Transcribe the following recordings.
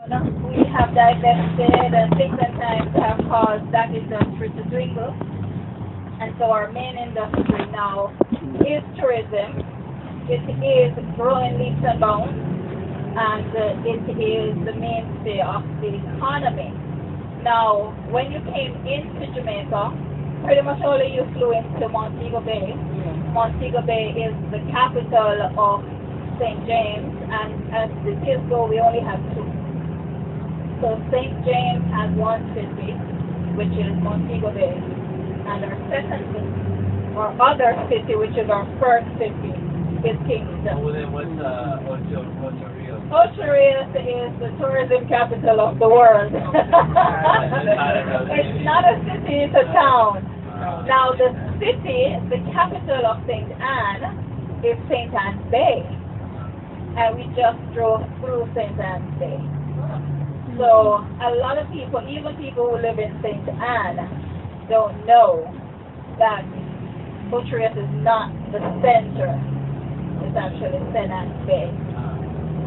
We have divested and things and times have caused that industry to dwindle. And so our main industry now is tourism. It is growing leaps and bounds, and it is the mainstay of the economy. Now, when you came into Jamaica, pretty much only you flew into Montego Bay. Montego Bay is the capital of St. James, and as cities go, we only have two. So St. James has one city, which is Montego Bay, and our second city, or other city, which is our first city, is Kingston. Well, then what's Ocho Rios? Ocho Rios is the tourism capital of the world. It's not a city, it's a town. Now the city, the capital of St. Anne, is St. Anne's Bay. And we just drove through St. Anne's Bay. So a lot of people, even people who live in St. Anne, don't know that Ocho Rios is not the center. It's actually St. Anne's Bay.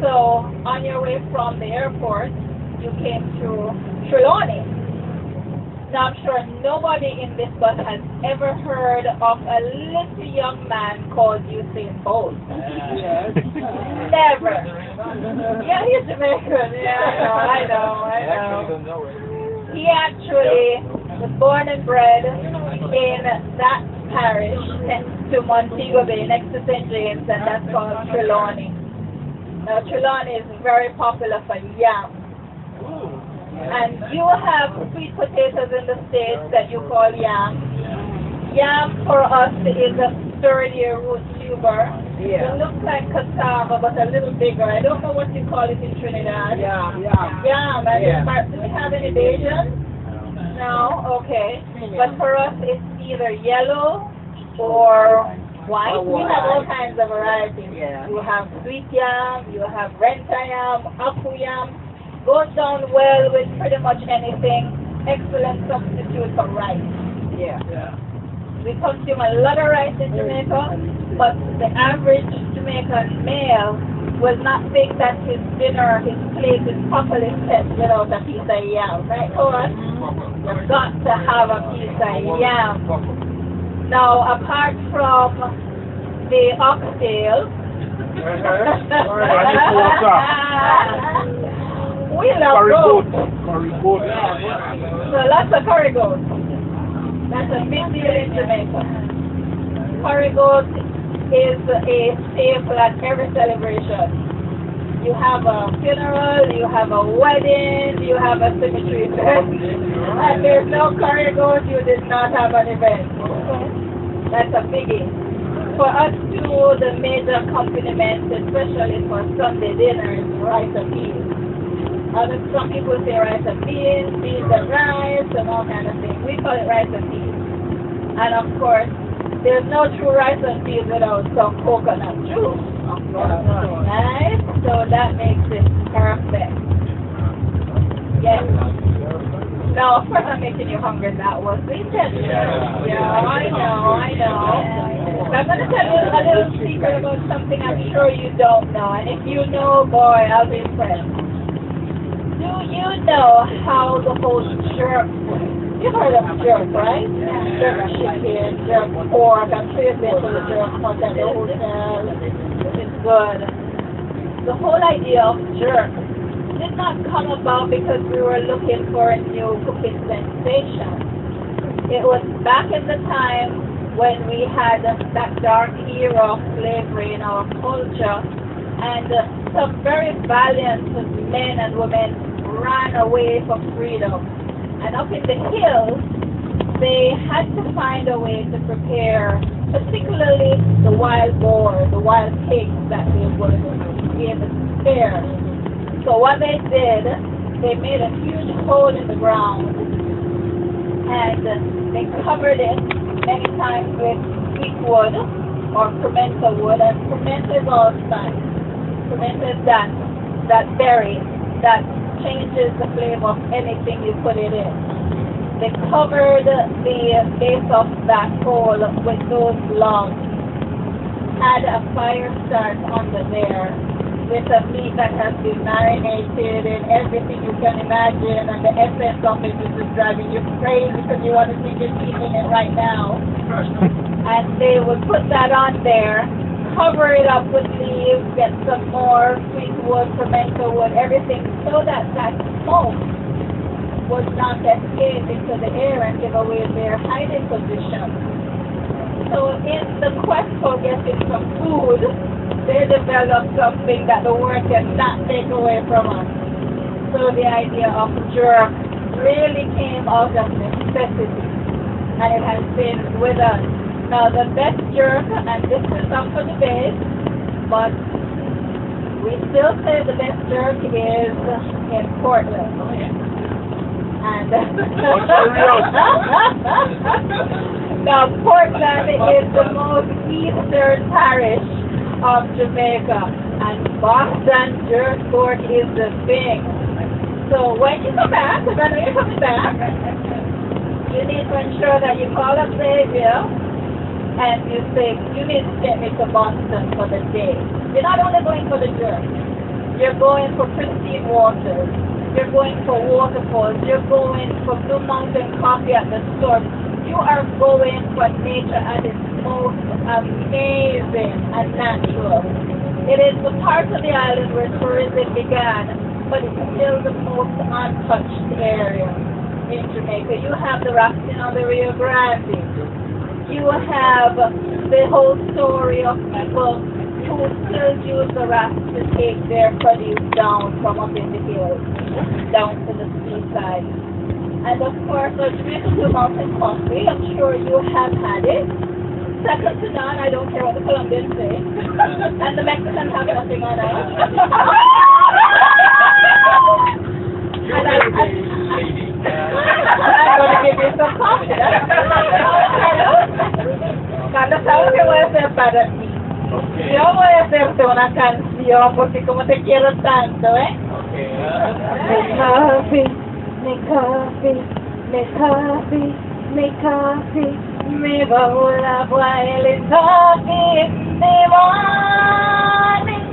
So on your way from the airport, you came through Trelawney. Now I'm sure nobody in this bus has ever heard of a little young man called Usain Bolt. Yes. Never. Yeah, he's Jamaican. Yeah, I know. He actually was born and bred in that parish next to Montego Bay, next to St. James, and that's called Trelawney. Now Trelawney is very popular for yam. And you have sweet potatoes in the States that you call yam. Yam for us is a sturdier root tuber. Yeah. It looks like cassava but a little bigger. I don't know what you call it in Trinidad. Yeah. Yam. And Yeah. do we have any Bayesian? No? Okay. But for us it's either yellow or white. We have all kinds of varieties. Yeah. You have sweet yam, you have renta yam, apu yam. Goes down well with pretty much anything. Excellent substitute for rice. Yeah. We consume a lot of rice in Jamaica, but the average Jamaican male will not think that his dinner, his plate is properly set without a piece of yam. Right, Horace? You've got to have a piece of yam. Now, apart from the oxtail, we love goat. So lots of curry goat. That's a big deal in Jamaica. Curry goat is a staple at every celebration. You have a funeral, you have a wedding, you have a cemetery event, and there's no curry goat, you did not have an event. That's a biggie. For us too, the major accompaniment, especially for Sunday dinner, is rice and peas. Some people say rice and beans and rice, and all kind of things. We call it rice and peas. And of course, there's no true rice and peas without some coconut juice. Right? So that makes it perfect. Yes. Now, of course, I'm making you hungry. That was the intention. Yeah, I know. But I'm going to tell you a little secret about something I'm sure you don't know. And if you know, boy, I'll be impressed. Do you know how the whole jerk works? You've heard of jerk, right? Jerk chicken, jerk pork. I'm sure you've been to the jerk hut at the hotel. It's good. The whole idea of jerk did not come about because we were looking for a new cooking sensation. It was back in the time when we had that dark era of slavery in our culture, and some very valiant men and women ran away for freedom. And up in the hills, they had to find a way to prepare, particularly the wild boar, the wild pigs that they would be able to spare. So what they did, they made a huge hole in the ground, and they covered it many times with sweet wood or pimento wood, and pimento is all spice. Pimento is that berry that changes the flavor of anything you put it in. They covered the base of that hole with those logs, had a fire start under there, with a meat that has been marinated in everything you can imagine, and the essence of it is just driving you crazy because you want to think you're eating it right now. And they would put that on there, cover it up with leaves, get some more sweet wood, pimento wood, everything, so that that smoke would not escape into the air and give away their hiding position. So in the quest for getting some food, they developed something that the world cannot take away from us. So the idea of jerk really came out of necessity, and it has been with us. Now the best jerk, and this is up for debate, but we still say the best jerk is in Portland. And now Portland is the most eastern parish of Jamaica, and Boston Jerk Court is the thing. So when you come back, because I know you're coming back, you need to ensure that you call up Xavier and you say, you need to take me to Boston for the day. You're not only going for the jerk, you're going for pristine waters, you're going for waterfalls, you're going for Blue Mountain coffee at the source. You are going for nature at its most amazing and natural. It is the part of the island where tourism began, but it's still the most untouched area in Jamaica. You have the rafting on the Rio Grande. You have the whole story of people who still use the raft to take their produce down from up in the hills, down to the seaside. And of course, the Jamaican Mountain Coffee, I'm sure you have had it. Second to none, I don't care what the Colombians say. And the Mexicans have nothing on us. And I'm going to give you some coffee. Cuando sabes que voy a hacer para ti, yo voy a hacerte una canción porque como te quiero tanto, ¿eh? Make coffee, make coffee, make coffee, make coffee, me bajo la boiling coffee in the morning.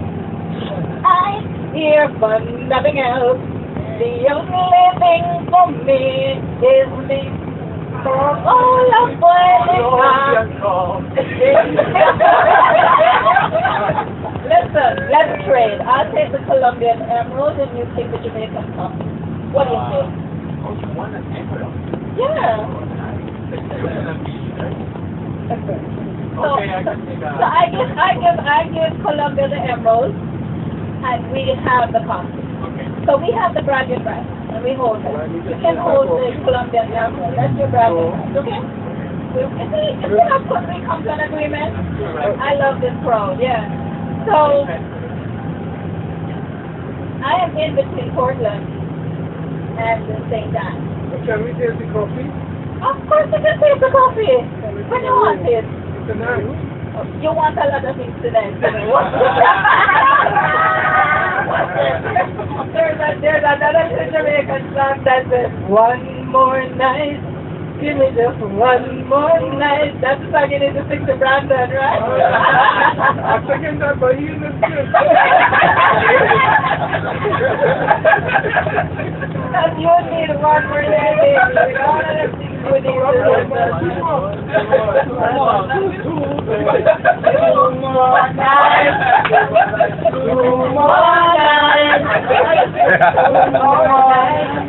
I'm here for nothing else. The only thing for me is me. For all of Listen, let's trade. I'll take the Colombian emerald and you take the Jamaican coffee. What do you think? Oh, you want an emerald? Yeah. Okay, I can take a... So I give Colombia the emerald and we have the coffee. Okay. So we have the bragging rights, and we hold it. You can hold the Colombian emerald. That's your bragging rights, okay? If we have we come to an agreement, I love this crowd, yeah. So, I am in between Portland and St. Anne. Can we taste the coffee? Of course you can taste the coffee. When you want it. Tonight. You want a lot of things tonight. There's another Jamaican song that says, one more night, give me just one more night. That's the song you need to sing to Brandon, right? I'm second that, but he's the And you need one more night, baby. All of the things you need to do. Two more nights.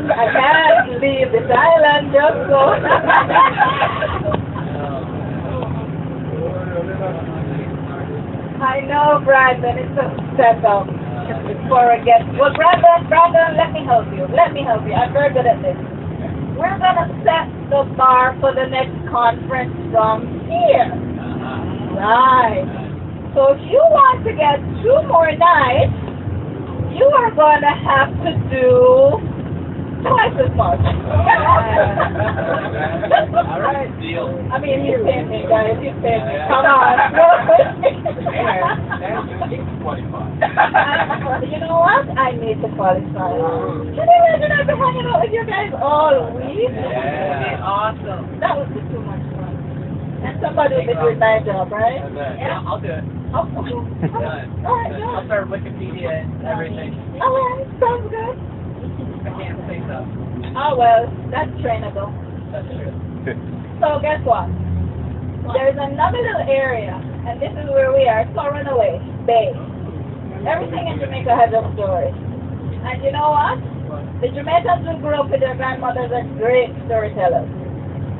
I can't leave this island just so. I know, Brandon, it's a setup for a guest. Well, Brandon, let me help you. I'm very good at this. We're going to set the bar for the next conference from here. Right. So if you want to get 2 more nights, you are going to have to do twice as much. All right, deal. I mean, you pay me, guys. You pay me. Come on. You know what? I need to qualify. Can you imagine I've been hanging out with you guys all week? Yeah. Awesome. That was just too much fun. And somebody will be doing my job, right? Yeah, I'll do it. Oh, okay. Done. Alright, I'll good. start Wikipedia and everything. Alright, sounds good. I can't say so. Oh well, that's trainable. That's true. So guess what? There's another little area, and this is where we are, Runaway Bay. Everything in Jamaica has a story. And you know what? The Jamaicans who grew up with their grandmothers are great storytellers.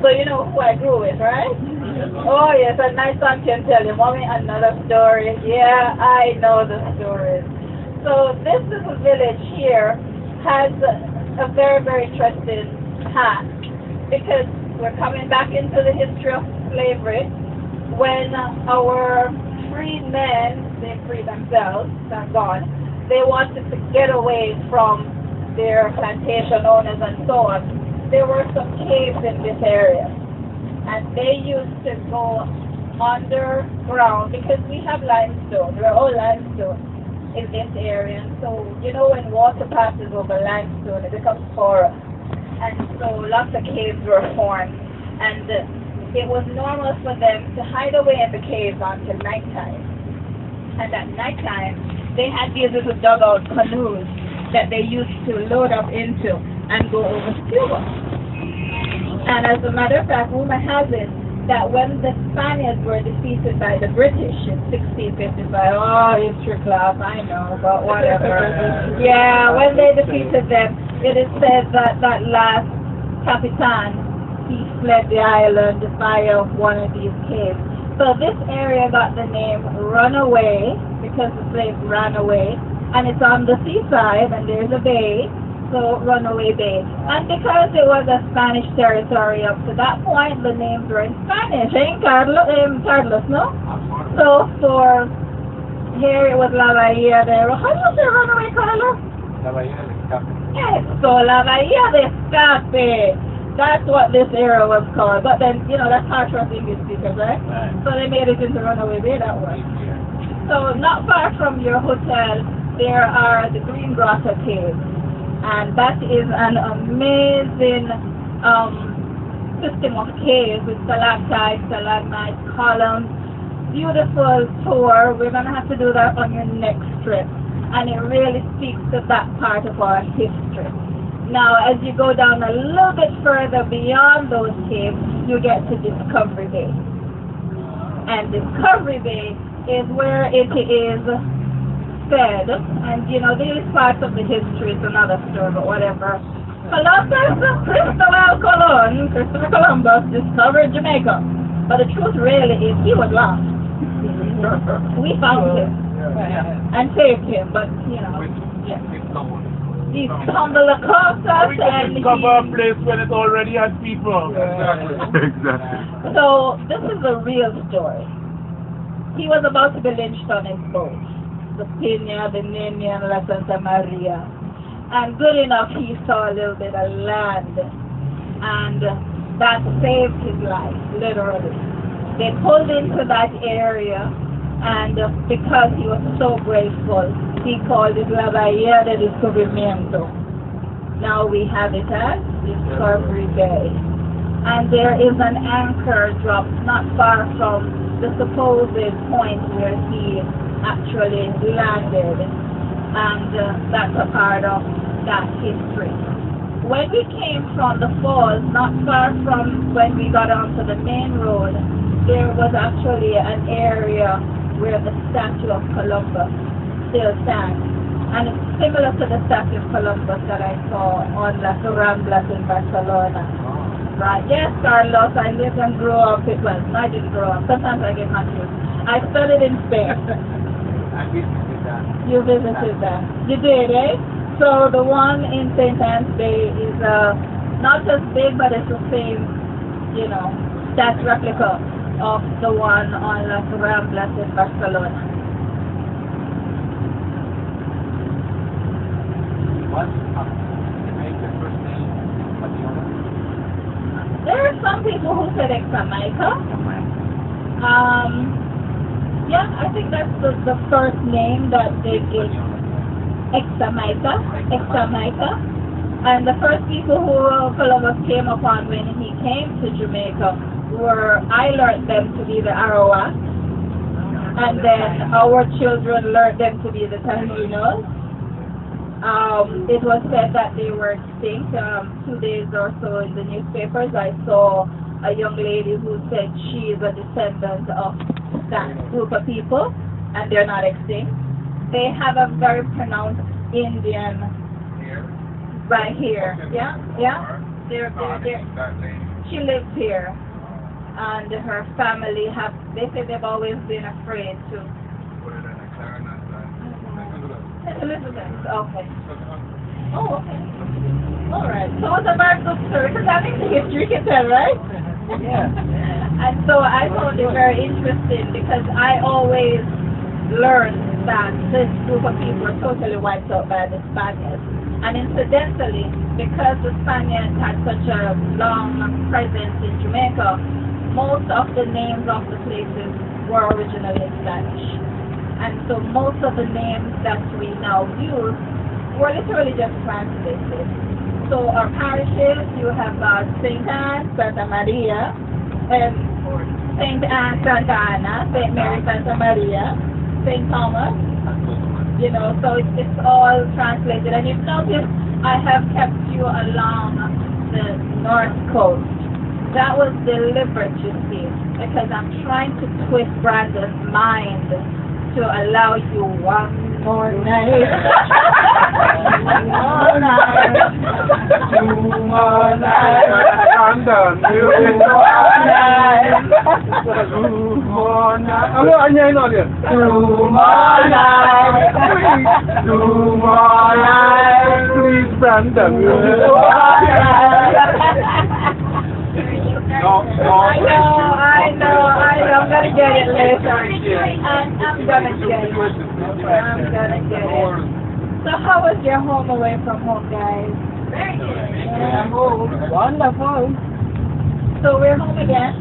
So you know who I grew with, right? Oh yes, and my son can tell you, Mommy, another story. Yeah, I know the stories. So this little village here has a very, very interesting past, because we're coming back into the history of slavery when our free men, they free themselves, thank God, they wanted to get away from their plantation owners and so on. There were some caves in this area, and they used to go underground because we have limestone. We're all limestone in this area, and so you know when water passes over limestone, it becomes porous, and so lots of caves were formed, and it was normal for them to hide away in the caves until nighttime. And at nighttime, they had these little dugout canoes that they used to load up into and go over scuba. And as a matter of fact, rumor has it that when the Spaniards were defeated by the British in 1655, oh, history class, I know, but whatever. Yeah, when they defeated them, it is said that that last Capitan, he fled the island via one of these caves. So this area got the name Runaway because the slaves ran away, and it's on the seaside, and there's a bay, so Runaway Bay. And because it was a Spanish territory up to that point, the names were in Spanish, ain't Carlos, no? So for here it was La Bahia de, how do you say Runaway, Carlos? La Bahía del Escape. Yes, so La Bahia de Escape. That's what this area was called. But then, you know, that's hard for us English speakers, right? Right. So they made it into Runaway Bay that way. So not far from your hotel, there are the Green Grotto Caves. And that is an amazing system of caves with stalactites, stalagmites, columns. Beautiful tour. We're going to have to do that on your next trip. And it really speaks to that part of our history. Now, as you go down a little bit further beyond those caves, you get to Discovery Bay. And Discovery Bay is where it is said, and you know, these parts of the history is another story, but whatever. Christopher Columbus discovered Jamaica. But the truth really is he was lost. We found him and saved him, but you know, yeah. He stumbled across us We and can discover a he... place when it already has people. Exactly. So, this is a real story. He was about to be lynched on his boat, the Pina, the Nina, and La Santa Maria. And good enough, he saw a little bit of land, and that saved his life, literally. They pulled into that area, and because he was so grateful, he called it La Bahía de Descubrimiento. Now we have it as Discovery Bay. And there is an anchor dropped not far from the supposed point where he actually landed. And that's a part of that history. When we came from the falls, not far from when we got onto the main road, there was actually an area where the statue of Columbus still stands. And it's similar to the statue of Columbus that I saw on Las Ramblas in Barcelona. Right? Yes, Carlos, I lived and grew up. Well, I didn't grow up. Sometimes I get confused. I studied in Spain. I visited that. You visited that. You did, eh? So the one in St. Anne's Bay is not as big, but it's the same, you know, that replica of the one on Las Ramblas in Barcelona. What? Jamaica's first name? There are some people who said Examaica. Yeah, I think that's the first name that they gave. Examaica. And the first people who Columbus came upon when he came to Jamaica I learned them to be the Arawak, and then our children learned them to be the Tahinos. It was said that they were extinct. 2 days or so in the newspapers, I saw a young lady who said she is a descendant of that group of people, and they're not extinct. They have a very pronounced Indian right here. Yeah. They're she lives here, and her family they say they've always been afraid to. Elizabeth, okay. Oh, okay. All right. So it's a very good story, because that means the history can tell, right? Yeah. And so I found it very interesting, because I always learned that this group of people were totally wiped out by the Spaniards. And incidentally, because the Spaniards had such a long presence in Jamaica, most of the names of the places were originally in Spanish. And so most of the names that we now use were literally just translated. So our parishes, you have St. Anne, Santa Maria, St. Anne, Santa Ana, St. Mary, Santa Maria, St. Thomas, you know, so it's all translated. And you've noticed I have kept you along the north coast. That was deliberate, you see, because I'm trying to twist Brandon's mind to allow you one more night. One more night. 2 more nights. I'm done. 2 more nights. Ano, anyayin na ulit. 2 more nights. 2 more nights. Please, Brandon. 2 more nights. I know. I'm gonna get it later. I'm gonna get it. So how was your home away from home, guys? Very good. Yeah. Wonderful. So we're home again.